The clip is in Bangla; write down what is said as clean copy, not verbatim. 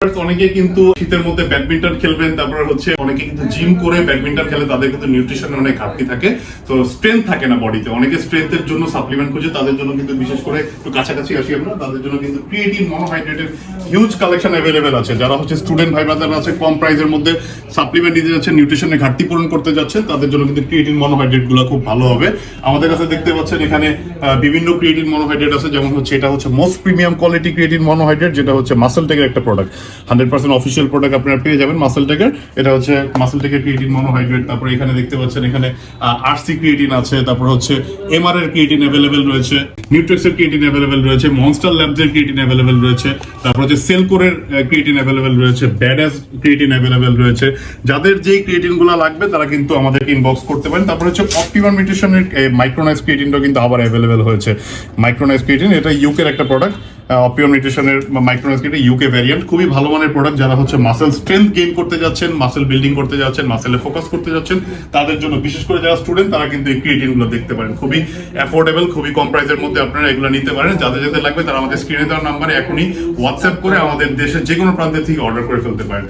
অনেকে কিন্তু শীতের মধ্যে ব্যাডমিন্টন খেলবেন, তারপরে হচ্ছে অনেকে কিন্তু জিম করে ব্যাডমিন্টন খেলে, তাদের কিন্তু নিউট্রিশনের অনেক ঘাটতি থাকে, তো স্ট্রেংথ থাকে না বডিতে। অনেকে স্ট্রেংথের জন্য সাপ্লিমেন্ট খুঁজে, তাদের জন্য কিন্তু বিশেষ করে একটু কাছাকাছি আসি আমরা, তাদের জন্য কিন্তু ক্রিয়েটিন মনোহাইড্রেটের হিউজ কালেকশন অ্যাভেলেবেল আছে। যারা হচ্ছে স্টুডেন্ট ভাই ব্রাদার আছে, কম প্রাইসের মধ্যে সাপ্লিমেন্ট নিতে যাচ্ছেন, নিউট্রিশনের ঘাটতি পূরণ করতে যাচ্ছেন, তাদের জন্য কিন্তু ক্রিয়েটিন মনোহাইড্রেট গুলো খুব ভালো হবে। আমাদের কাছে দেখতে পাচ্ছেন এখানে বিভিন্ন ক্রিয়েটিন মনোহাইড্রেট আছে, যেমন হচ্ছে এটা হচ্ছে most premium quality creatine monohydrate, যেটা হচ্ছে মাসেল টেকের একটা প্রোডাক্ট, 100% অফিসিয়াল প্রোডাক্ট আপনারা পেয়ে যাবেন মাসেল টেকের। এটা হচ্ছে মাসেল টেকের ক্রিয়েটিন মনোহাইড্রেট। তারপরে এখানে দেখতে পাচ্ছেন এখানে আরসি ক্রিয়েটিন আছে, তারপর হচ্ছে এমআর এর ক্রিয়েটিন অ্যাভেলেবেল রয়েছে, নিউট্রেক্স এর ক্রিয়েটিন অ্যাভেলেবেল রয়েছে, মনস্টার ল্যাবস এর ক্রিয়েটিন অ্যাভেলেবেল রয়েছে, তারপর হচ্ছে সেলকোরের ক্রিয়েটিন অ্যাভেলেবেল রয়েছে, ব্যাডাস ক্রিয়েটিন অ্যাভেলেবেল রয়েছে। যাদের যেই ক্রিয়েটিন গুলো লাগবে তারা কিন্তু আমাদেরকে ইনবক্স করতে পারেন। তারপর হচ্ছে অপটিমাম নিউট্রিশনের মাইক্রোনাইজ ক্রিয়েটিনটাও কিন্তু আবার অ্যাভেলেবেল হয়েছে। মাইক্রোনাইজ ক্রিয়েটিন এটা ইউকের একটা প্রোডাক্ট, অপিয়াম নিউট্রিশনের মাইক্রোনাইজ ক্রিয়েটিন ইউকে ভ্যারিয়েন্ট, খুবই ভালো মানের প্রোডাক্ট। যারা হচ্ছে মাসেল স্ট্রেংথ গেইন করতে যাচ্ছেন, মাসেল বিল্ডিং করতে যাচ্ছেন, মাসেলে ফোকাস করতে যাচ্ছেন, তাদের জন্য বিশেষ করে যারা স্টুডেন্ট তারা কিন্তু এই ক্রিয়েটিন গুলো দেখতে পারেন। খুবই অ্যাফোর্ডেবল, খুবই কম প্রাইসের মধ্যে আপনারা এগুলো নিতে পারেন। যাদের যাদের লাগবে তারা আমাদের স্ক্রিনে দেওয়ার নাম্বারে এখনই হোয়াটসঅ্যাপ করে আমাদের দেশের যে কোনো প্রান্তের থেকে অর্ডার করে ফেলতে পারেন।